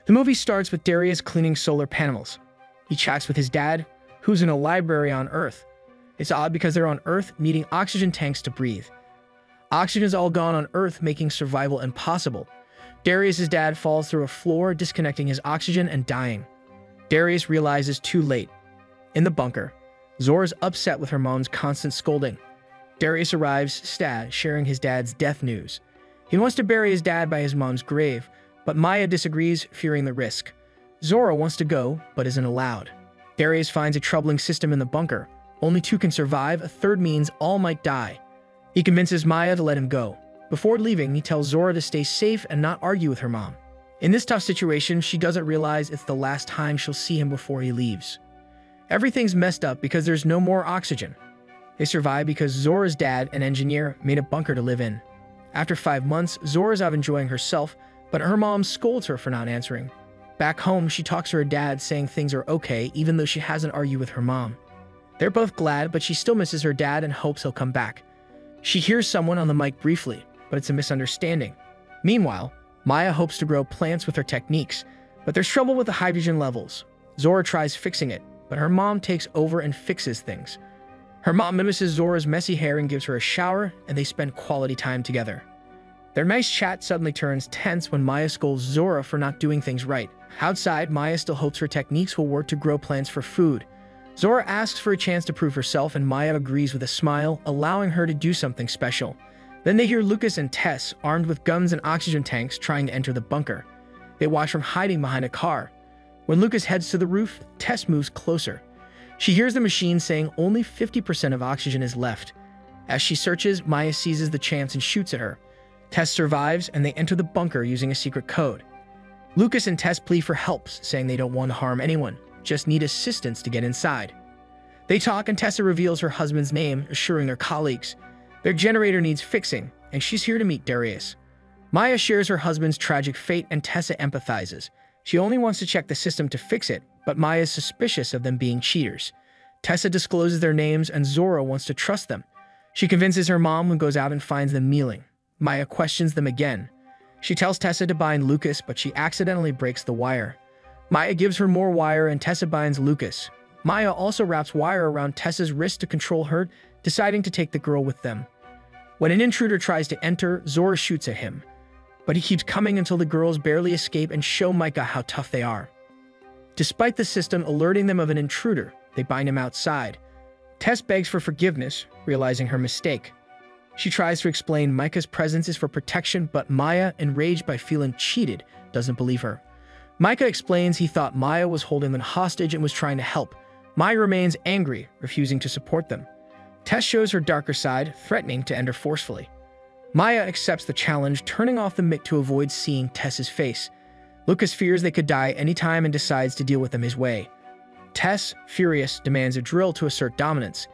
The movie starts with Darius cleaning solar panels. He chats with his dad, who's in a library on Earth. It's odd because they're on Earth needing oxygen tanks to breathe. Oxygen is all gone on Earth, making survival impossible. Darius' dad falls through a floor, disconnecting his oxygen and dying. Darius realizes too late. In the bunker, Zora's upset with her mom's constant scolding. Darius arrives sad, sharing his dad's death news. He wants to bury his dad by his mom's grave, but Maya disagrees, fearing the risk. Zora wants to go, but isn't allowed. Darius finds a troubling system in the bunker. Only two can survive, a third means all might die. He convinces Maya to let him go. Before leaving, he tells Zora to stay safe and not argue with her mom. In this tough situation, she doesn't realize it's the last time she'll see him before he leaves. Everything's messed up because there's no more oxygen. They survive because Zora's dad, an engineer, made a bunker to live in. After 5 months, Zora's out enjoying herself, but her mom scolds her for not answering. Back home, she talks to her dad, saying things are okay, even though she hasn't argued with her mom. They're both glad, but she still misses her dad and hopes he'll come back. She hears someone on the mic briefly, but it's a misunderstanding. Meanwhile, Maya hopes to grow plants with her techniques, but there's trouble with the hydrogen levels. Zora tries fixing it, but her mom takes over and fixes things. Her mom mimics Zora's messy hair and gives her a shower, and they spend quality time together. Their nice chat suddenly turns tense when Maya scolds Zora for not doing things right. Outside, Maya still hopes her techniques will work to grow plants for food. Zora asks for a chance to prove herself, and Maya agrees with a smile, allowing her to do something special. Then they hear Lucas and Tess, armed with guns and oxygen tanks, trying to enter the bunker. They watch from hiding behind a car. When Lucas heads to the roof, Tess moves closer. She hears the machine saying only 50% of oxygen is left. As she searches, Maya seizes the chance and shoots at her. Tess survives, and they enter the bunker using a secret code. Lucas and Tess plead for help, saying they don't want to harm anyone, just need assistance to get inside. They talk, and Tessa reveals her husband's name, assuring their colleagues. Their generator needs fixing, and she's here to meet Darius. Maya shares her husband's tragic fate, and Tessa empathizes. She only wants to check the system to fix it, but Maya is suspicious of them being cheaters. Tessa discloses their names, and Zora wants to trust them. She convinces her mom, who goes out and finds them kneeling. Maya questions them again. She tells Tessa to bind Lucas, but she accidentally breaks the wire. Maya gives her more wire, and Tessa binds Lucas. Maya also wraps wire around Tessa's wrist to control her, deciding to take the girl with them. When an intruder tries to enter, Zora shoots at him. But he keeps coming until the girls barely escape and show Micah how tough they are. Despite the system alerting them of an intruder, they bind him outside. Tess begs for forgiveness, realizing her mistake. She tries to explain Micah's presence is for protection, but Maya, enraged by feeling cheated, doesn't believe her. Micah explains he thought Maya was holding them hostage and was trying to help. Maya remains angry, refusing to support them. Tess shows her darker side, threatening to end her forcefully. Maya accepts the challenge, turning off the mic to avoid seeing Tess's face. Lucas fears they could die anytime and decides to deal with them his way. Tess, furious, demands a drill to assert dominance.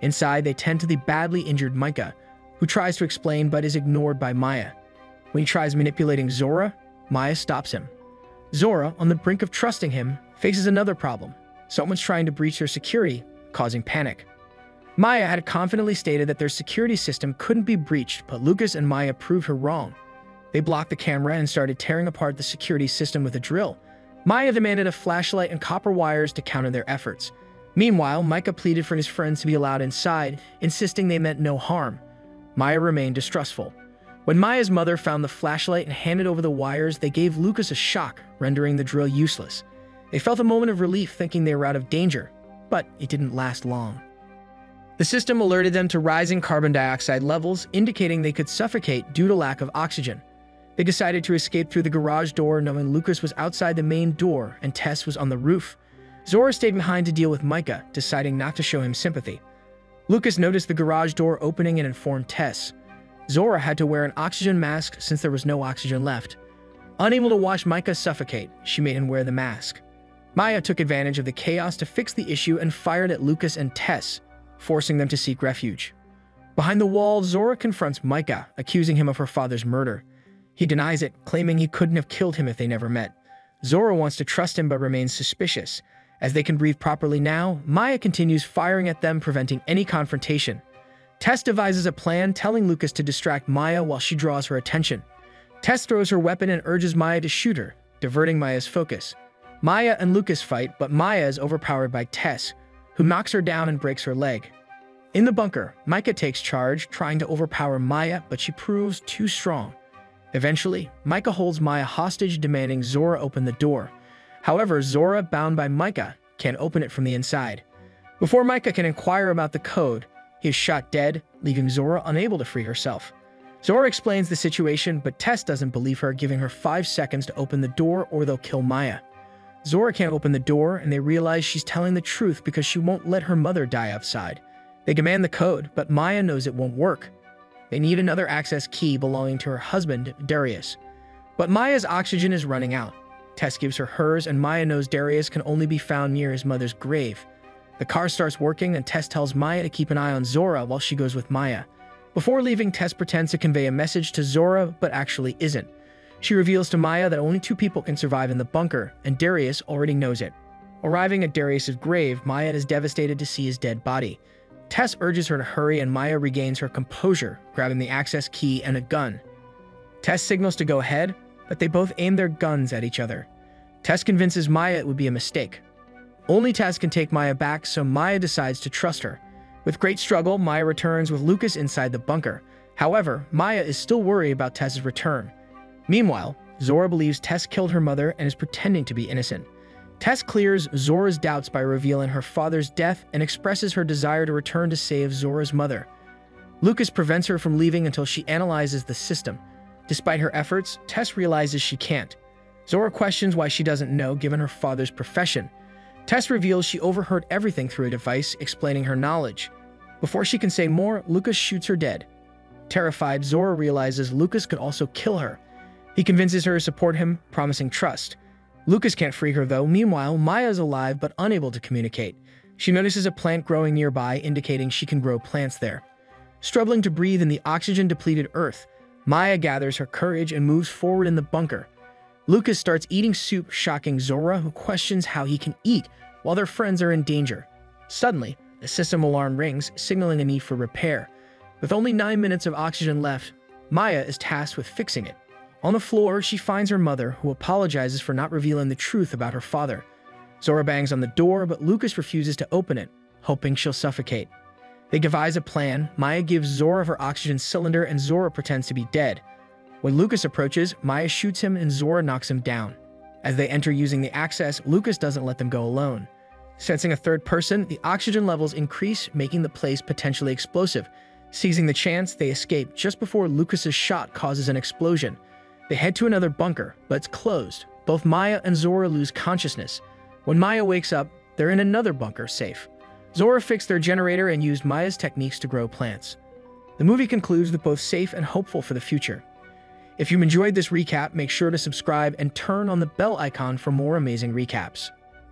Inside, they tend to the badly injured Micah, who tries to explain but is ignored by Maya. When he tries manipulating Zora, Maya stops him. Zora, on the brink of trusting him, faces another problem. Someone's trying to breach their security, causing panic. Maya had confidently stated that their security system couldn't be breached, but Lucas and Maya proved her wrong. They blocked the camera and started tearing apart the security system with a drill. Maya demanded a flashlight and copper wires to counter their efforts. Meanwhile, Micah pleaded for his friends to be allowed inside, insisting they meant no harm. Maya remained distrustful. When Maya's mother found the flashlight and handed over the wires, they gave Lucas a shock, rendering the drill useless. They felt a moment of relief, thinking they were out of danger, but it didn't last long. The system alerted them to rising carbon dioxide levels, indicating they could suffocate due to lack of oxygen. They decided to escape through the garage door, knowing Lucas was outside the main door and Tess was on the roof. Zora stayed behind to deal with Micah, deciding not to show him sympathy. Lucas noticed the garage door opening and informed Tess. Zora had to wear an oxygen mask since there was no oxygen left. Unable to watch Micah suffocate, she made him wear the mask. Maya took advantage of the chaos to fix the issue and fired at Lucas and Tess, forcing them to seek refuge. Behind the wall, Zora confronts Micah, accusing him of her father's murder. He denies it, claiming he couldn't have killed him if they never met. Zora wants to trust him but remains suspicious. As they can breathe properly now, Maya continues firing at them, preventing any confrontation. Tess devises a plan, telling Lucas to distract Maya while she draws her attention. Tess throws her weapon and urges Maya to shoot her, diverting Maya's focus. Maya and Lucas fight, but Maya is overpowered by Tess, who knocks her down and breaks her leg. In the bunker, Micah takes charge, trying to overpower Maya, but she proves too strong. Eventually, Micah holds Maya hostage, demanding Zora open the door. However, Zora, bound by Micah, can't open it from the inside. Before Micah can inquire about the code, he is shot dead, leaving Zora unable to free herself. Zora explains the situation, but Tess doesn't believe her, giving her 5 seconds to open the door or they'll kill Maya. Zora can't open the door, and they realize she's telling the truth because she won't let her mother die outside. They demand the code, but Maya knows it won't work. They need another access key belonging to her husband, Darius. But Maya's oxygen is running out. Tess gives her hers, and Maya knows Darius can only be found near his mother's grave. The car starts working, and Tess tells Maya to keep an eye on Zora while she goes with Maya. Before leaving, Tess pretends to convey a message to Zora, but actually isn't. She reveals to Maya that only 2 people can survive in the bunker, and Darius already knows it. Arriving at Darius's grave, Maya is devastated to see his dead body. Tess urges her to hurry, and Maya regains her composure, grabbing the access key and a gun. Tess signals to go ahead, but they both aim their guns at each other. Tess convinces Maya it would be a mistake. Only Tess can take Maya back, so Maya decides to trust her. With great struggle, Maya returns with Lucas inside the bunker. However, Maya is still worried about Tess's return. Meanwhile, Zora believes Tess killed her mother and is pretending to be innocent. Tess clears Zora's doubts by revealing her father's death and expresses her desire to return to save Zora's mother. Lucas prevents her from leaving until she analyzes the system. Despite her efforts, Tess realizes she can't. Zora questions why she doesn't know, given her father's profession. Tess reveals she overheard everything through a device, explaining her knowledge. Before she can say more, Lucas shoots her dead. Terrified, Zora realizes Lucas could also kill her. He convinces her to support him, promising trust. Lucas can't free her though. Meanwhile, Maya is alive but unable to communicate. She notices a plant growing nearby, indicating she can grow plants there. Struggling to breathe in the oxygen-depleted earth, Maya gathers her courage and moves forward in the bunker. Lucas starts eating soup, shocking Zora, who questions how he can eat while their friends are in danger. Suddenly, the system alarm rings, signaling a need for repair. With only 9 minutes of oxygen left, Maya is tasked with fixing it. On the floor, she finds her mother, who apologizes for not revealing the truth about her father. Zora bangs on the door, but Lucas refuses to open it, hoping she'll suffocate. They devise a plan. Maya gives Zora her oxygen cylinder, and Zora pretends to be dead. When Lucas approaches, Maya shoots him and Zora knocks him down. As they enter using the access, Lucas doesn't let them go alone. Sensing a third person, the oxygen levels increase, making the place potentially explosive. Seizing the chance, they escape just before Lucas's shot causes an explosion. They head to another bunker, but it's closed. Both Maya and Zora lose consciousness. When Maya wakes up, they're in another bunker, safe. Zora fixed their generator and used Maya's techniques to grow plants. The movie concludes with both safe and hopeful for the future. If you enjoyed this recap, make sure to subscribe and turn on the bell icon for more amazing recaps.